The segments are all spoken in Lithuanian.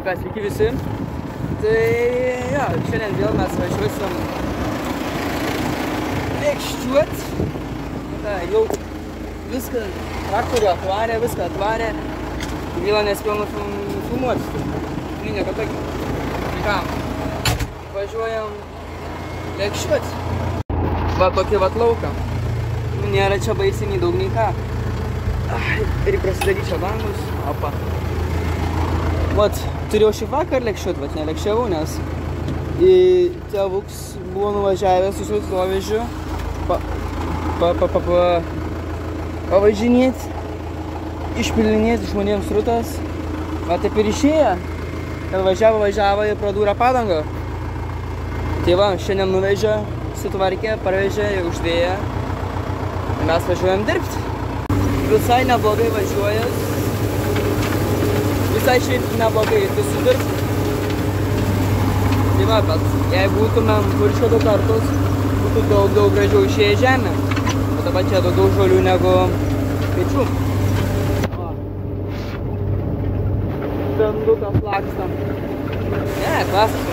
ką, sveiki visi. Tai jo, šiandien vėl mes važiuosim lėkščiuot. Jau viską, traktorių atvarė, viską atvarė. Vėlą nespėjau nufilmuoti. Nieko tokio. Tai ką, važiuojam lėkščiuot. Va tokį vat lauką. Nėra čia baisiai nei daug nei ką. Ir prasidaryt čia langus. Opa. Vat, turėjau šį vakar lėkščiuot, vat nelėkščiavau, nes tėvuks buvo nuvažiavęs su srutovežiu pavažinėti, išpilinėti žmonėms srutas. Va taip ir išėjo, kad važiavo ir pradūrė padangą. Tai va, šiandien nuvežė, sutvarkė, parvežė ir uždėjo. Mes važiuojam dirbti. Visai neblogai važiuojas. Visai šiaip neblogai ir visų dirbti. Tai va, bet jei būtumėm viršio du kartus, būtų daug gražiau išėję žemę. O dabar čia daugiau žolių negu pečių. Benduką plakstam. Ne, klasas.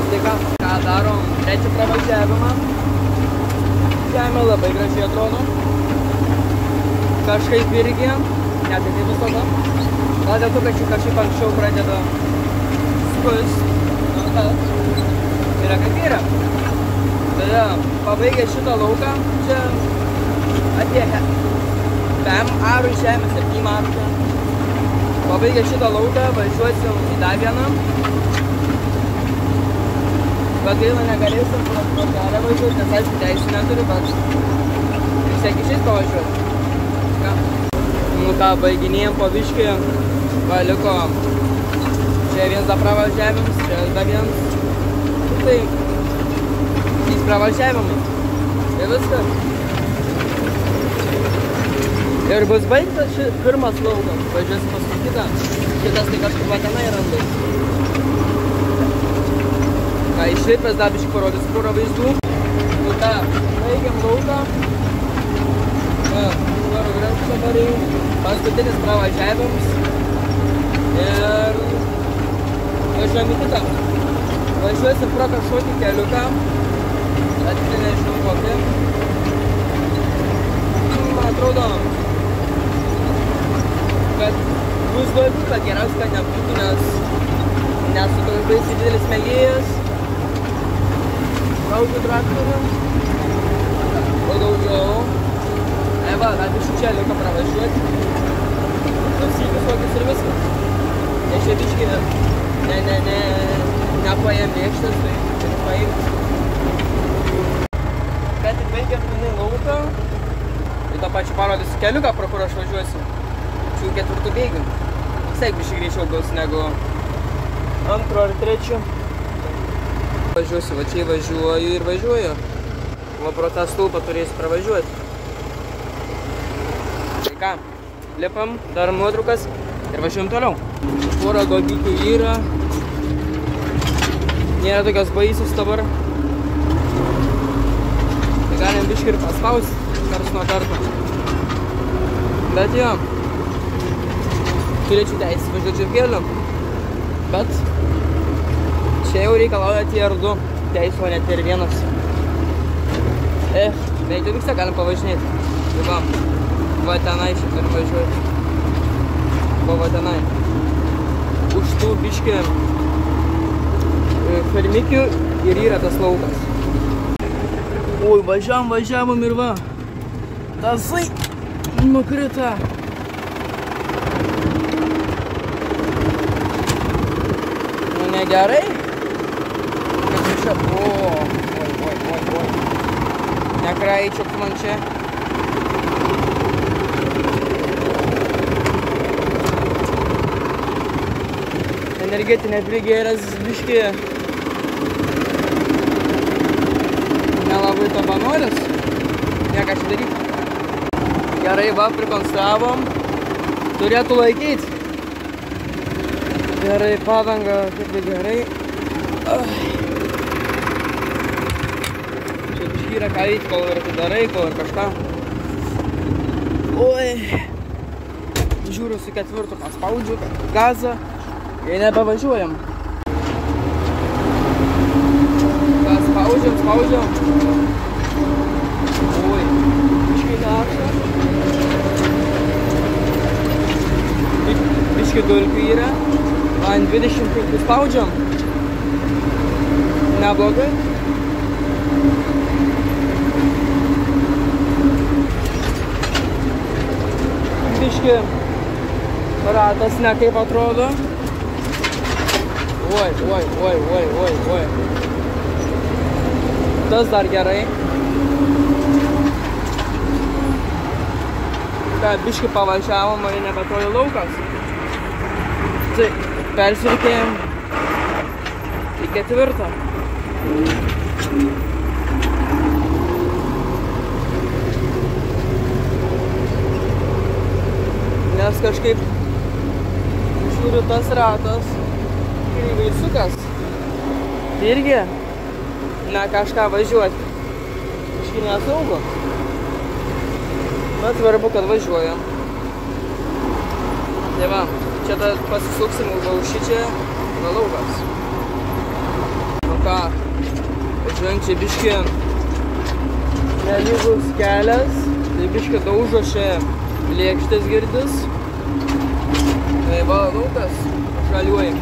Tai ką darom? Trečią pravažiavimą. Žemė labai gražiai atrodo. Kažkaip irgi, ne tai visada. Gal dėl to, kad kažkaip anksčiau pradeda skust. Yra kaip yra. Tada pabaigę šitą lauką, čia atėjo 5 arų žemė, 7 arų čia. Pabaigę šitą lauką, važiuosim į dar vieną. Bet gaila negalėsim tvarkarę važiuoti, nes aišku teisų neturiu, bet vis tiek išeis pavažiuoti. Nu ką, baiginėjom po biškį, va liko čia vienas dar pravažiavimas, čia dar vienas. Tai 3 pravažiavimai. Ir viskas. Ir bus baigtas pirmas laukas, važiuosim paskui kitą. Kitas tai kažkur va tenai randu. Ką, išlipęs dar biškį parodys porą vaizdų. Nu tą, baigiam lauką. Švarų gražus dabar jau. Paskutinis pravažiavimas. Ir važiuojam į kitą. Važiuosim pro kažkokį keliuką. Atitį nežinau kokį. Man atrodo, kad bus daugiau, kad geriausia, kad nebūtų, nes nesu toks baisiai didelis mėgėjas. Daugiau traktorių. O daugiau. Va, dar iš čia liko pravažiuoti. Nusykius kokius ir viskas. Ne čia biškį, nepaėm lėkštas, tai čia paimti. Ką tik baigiam minai lauką. Tai tą pačią parodysiu keliuką, pro kur aš važiuosiu. Šių 4 bėgių. Visai biškį greičiau bus negu 2 ar 3. Važiuosiu, va čia važiuoju ir važiuoju. Va pro tą stulpą turėsiu pravažiuoti. Tai ką, lipam, darom nuotraukas ir važiuojam toliau. Porą duobykių yra. Nėra tokios baisios dabar. Tai galim biškį ir paspausti karts nuo karto. Bet jo, turėčiau teisę važiuoti žirgeliu. Bet čia jau reikalauja tier 2 teisų, o ne tier 1. Bent jau visą galim pavažinėti. Tai va tenai čia turim važiuoti. Va tenai. Už tų biškį fermikių ir yra tas laukas. Oi, važiavom ir va. Tasai nukrita. Nu negerai. Kaip čia, oi. Nekraičiok man čia. Energetinė prigėrės biškį nelabai to panoris. Nieko čia daryti. Gerai, va, prikonstravom. Turėtų laikyti. Gerai, padanga, kaip gerai. Čia biškį yra ką eiti, kol ir atidarai, kol ir kažką. Oi. žiūriu su ketvirtu, paspaudžiu gazą ir nebevažiuojam. Spaudžiam. Oi, biškai nakša. Biškai dulkių yra. Ant 25 spaudžiam. Neblogai. Biškai ratas ne kaip atrodo. Oi. Tas dar gerai. Ką, biškai pavažiavom, ir nebetoli laukas. Tai persirikėjom į ketvirtą. Nes kažkaip žiūriu tas ratas kryvai sukas. Irgi ne kažką važiuoti. Kažkai nesaugu. Bet svarbu, kad važiuojam. Tai va, čia pasisuksim už šičia laukas. Nu ką, važiuojam čia biški nelygus kelias. Tai biški daužo čia lėkštės girdis. Tai va, laukas žaliuojam.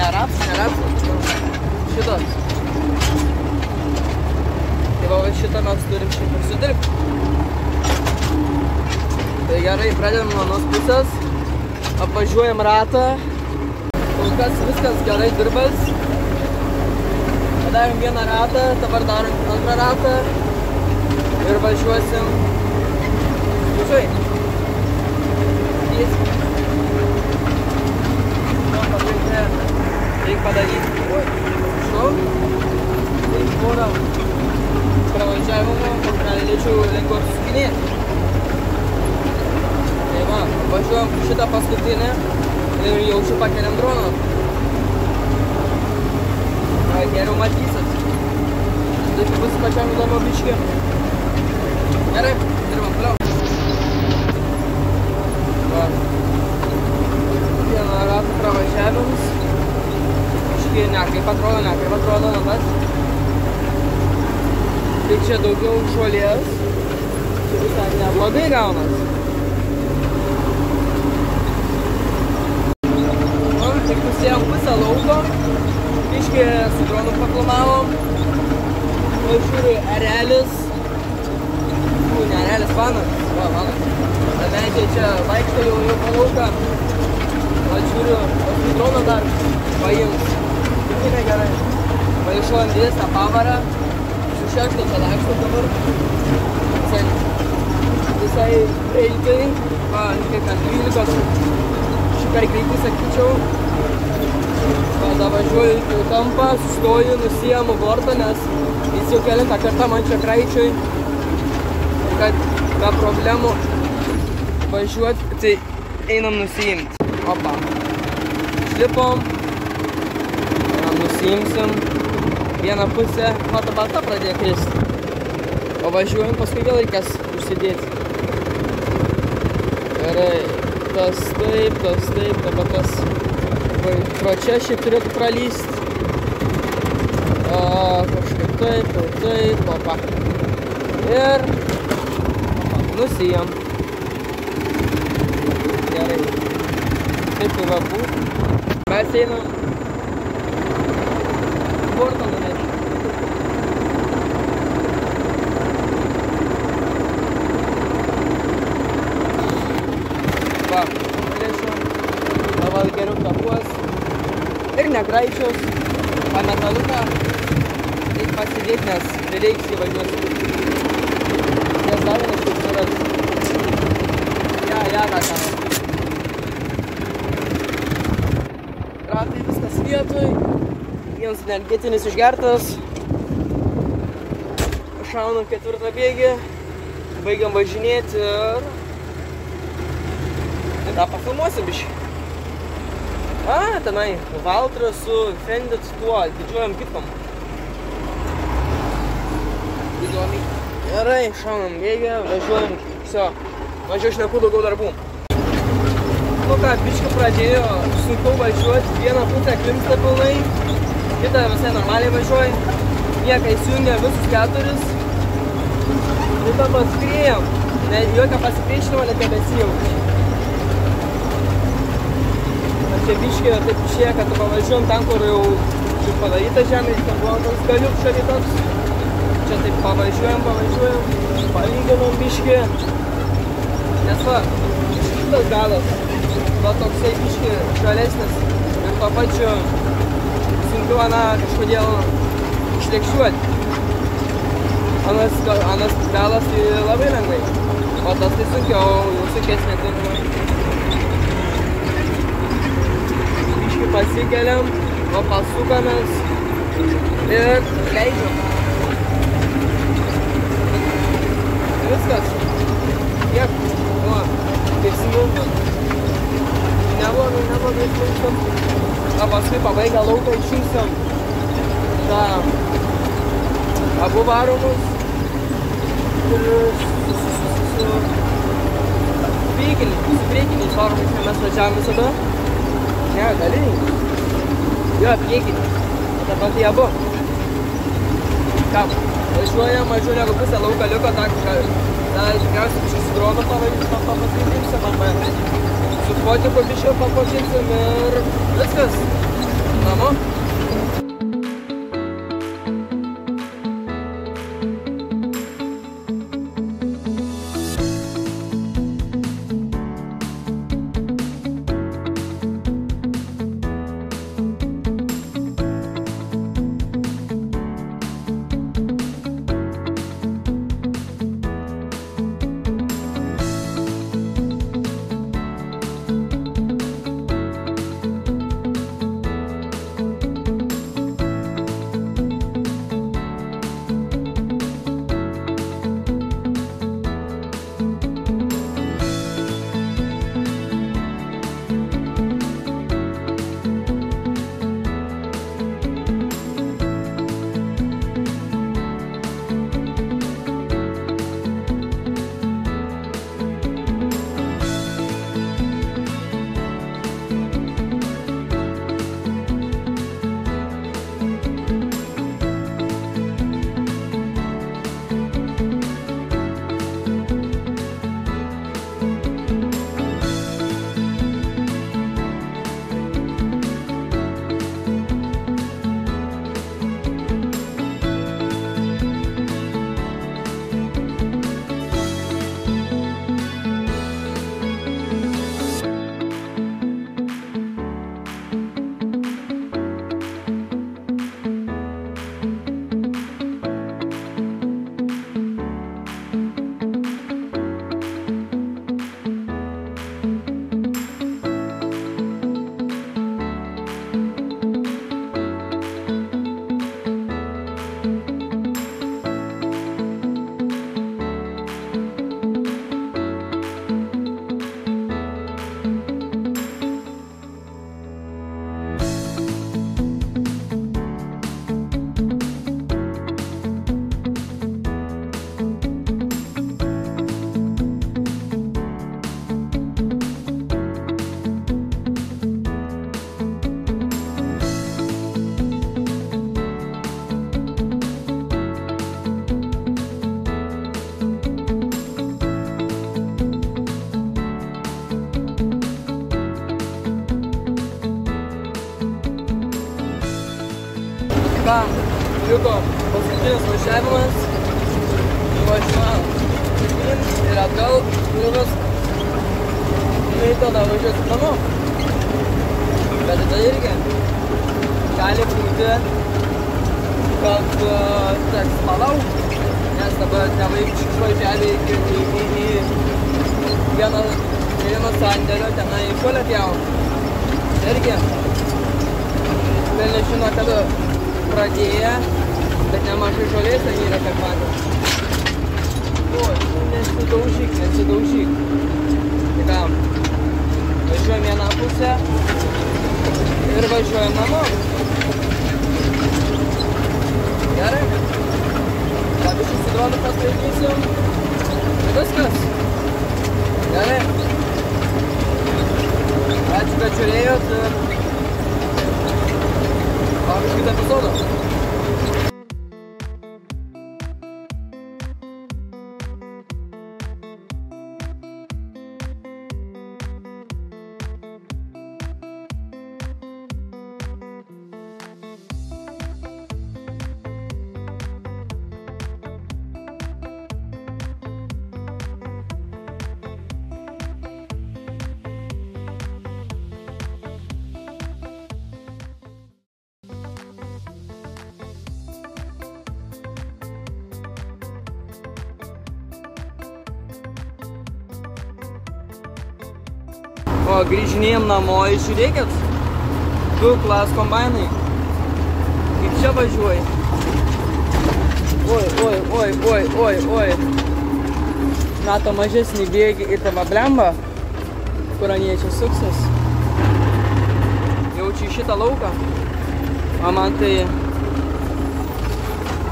Neraps. Šitas. Tai va, šitą mes turim šiaip ir sudirbti. Tai gerai, pradedam nuo anos pusės. Apvažiuojam ratą. Kol kas viskas gerai dirbas. Padarėm vieną ratą, dabar darom antrą ratą. Ir važiuosim. Važiuoj. Reikia padaryti. Šau. Tai porą pravažiavimo, galėčiau lengviau susukinėti. Tai va, važiuojam šitą paskutinę ir jau čia pakeliam droną. Geriau matysit. Taip bus pačiam įdomu biškį. Gerai, dirbam toliau. Va. Vieną ratą pravažiavimus. Ne, kaip atrodo, na tas. Tai čia daugiau žolės. Čia visai neblogai gaunas. Nu, tik pusėjom pusę lauko. Biškį su dronu paklamavom. O žiūriu, erelis. Ne erelis, vanas. Va, vanas. Medžiai čia vaikšteliu jau po lauką. O žiūriu, su droną dar paims. Tikrai negerai. Paišuojam didesnę pavarą. Su šešto čia laksto dabar. Visai greitai. Va, kaip ant 12. Per greitai sakyčiau. Va, da važiuoju į kampą, sustoju, nusiemu bortą, nes jis jau kelintą kartą man čia kraičiui. Kad be problemų važiuoti, tai einam nusiimti. Opa. Šlipom. Nusiimsim. Vieną pusę, mata balta pradėjo kristi. O važiuojam, paskui vėl reikės užsidėti. Gerai. Tas taip, dabar tas pro čia šiaip turėtų pralyst. Kažkaip taip, opa. Ir nusijam. Gerai. Taip tai va būt. Mes einam bortą nunešti. Va, nunešim. Dabar geriau kapuos. Ir negraičios. Pametaluką. Reikia pasidėti, nes nereiks įvažiuoti. Nes dar vienas šiaip suras. Ja, ką. Ratai viskas vietoj. Vienas energetinis išgertas. Šaunam ketvirtą bėgį. Baigiam važinėti ir... tą pafilmuosim biškį. Tenai Valtra su Fendit tuo didžiuojam kitkom. Įdomiai. Gerai, šaunam bėgį, važiuojam. Važiuoju šneku daugiau darbų. ką, biškį pradėjo sunkiau važiuoti, vieną pusę klimpsta pilnai, kitą visai normaliai važiuoja, niekai įsijungia visus 4, ir tą paskrėjom, jokio pasipriešinimo net nebesijaučiu. Čia biškį taip išėjo, kad pavažiuojam ten, kur jau padaryta žemė, ten buvo toks galiuk šalia toks. Čia taip pavažiuojam, palyginom biškį. Nes va, šitas galas, va toksai biškį šalesnis ir to pačiu sunkiau kažkodėl išlėkščiuoti. Anas galas tai labai lengvai, o tas tai sunkiau, jau sunkesnė tinkamai. Pasikeliam, o pasukamės ir leidžiam. Viskas. Tiek. O, kaip smulkam. Neblogai smulkam. O paskui pabaigę lauką išjungsiam tą abu varomus su priekiniais varomais, kai mes važiavom visada. Ne, galiniai. Jo, priekiniai. Dabar tai abu. Ką, važiuojam mažiau negu pusę lauką liko, tikriausiai biškį su dronu paskaitysim, arba su fotiku biškį pakočinsim ir viskas. Namo. ką, liko paskutinis važiavimas, važiuojam ir atgal ir viskas. Ir tada važiuosim namo. Bet tada irgi gali būti, kad teks palaukti, nes dabar tėvai išvažiavė į vieną sandėlio, tenai žolę pjauna. Irgi vėl nežino, kada pradėję, bet nemažai žolės ten yra per patį. O, nesidaužyk. Tai ką, važiuojam vieną pusę ir važiuojam namo. Gerai. Ką biškį su dronu paskraidysim. Viskas. Gerai. kad žiūrėjot ir laukiu kitą epizodą. O, grįžinėjom namo ir žiūrėkit, 2 klas kombainai. Kaip čia važiuoja. Oi. Mato mažesnį bėgį ir tava blemba, kur anie čia suksis. Jaučiu į šitą lauką. O man tai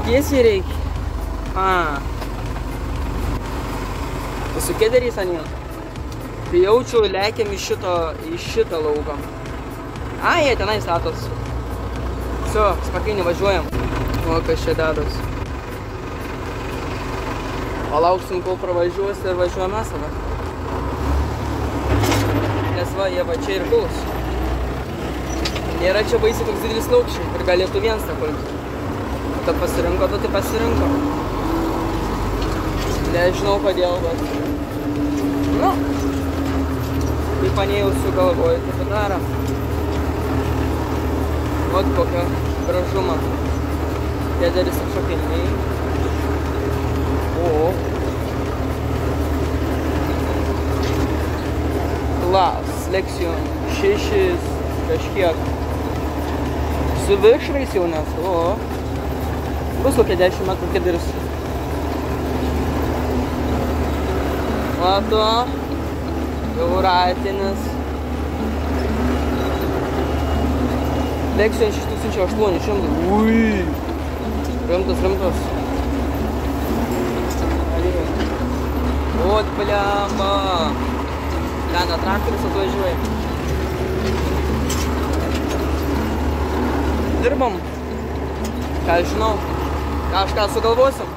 tiesiai reikia. Tai su kederiais anie. Tai jaučiu, lekiam į šitą lauką. Jie tenai statos. Su, spartinį važiuojam. O, kas čia dedas. Palauksim, kol pravažiuos ir važiuojam mes tada. Nes va, jie va čia ir guls. Nėra čia baisiai toks didelis laukščiai ir galėtų viens tą pulti. Tai pasirinko, tai pasirinko. Nežinau kodėl, bet... Nu. Kaip anėjau sugalvoju, taip ir daro. Vat kokio gražumą. Kederis apšokinėjai. O. Klas, lekcijom, 6 kažkiek. Su viršrais jau nes, o. Bus kokie 10 metrų kederis. Mato. Jau ratinis. Lekcijom 6800. Ui. Rimtas. Ot, blemba. Lena, traktorius atvažiuoja. Dirbam. Ką žinau. Kažką sugalvosim.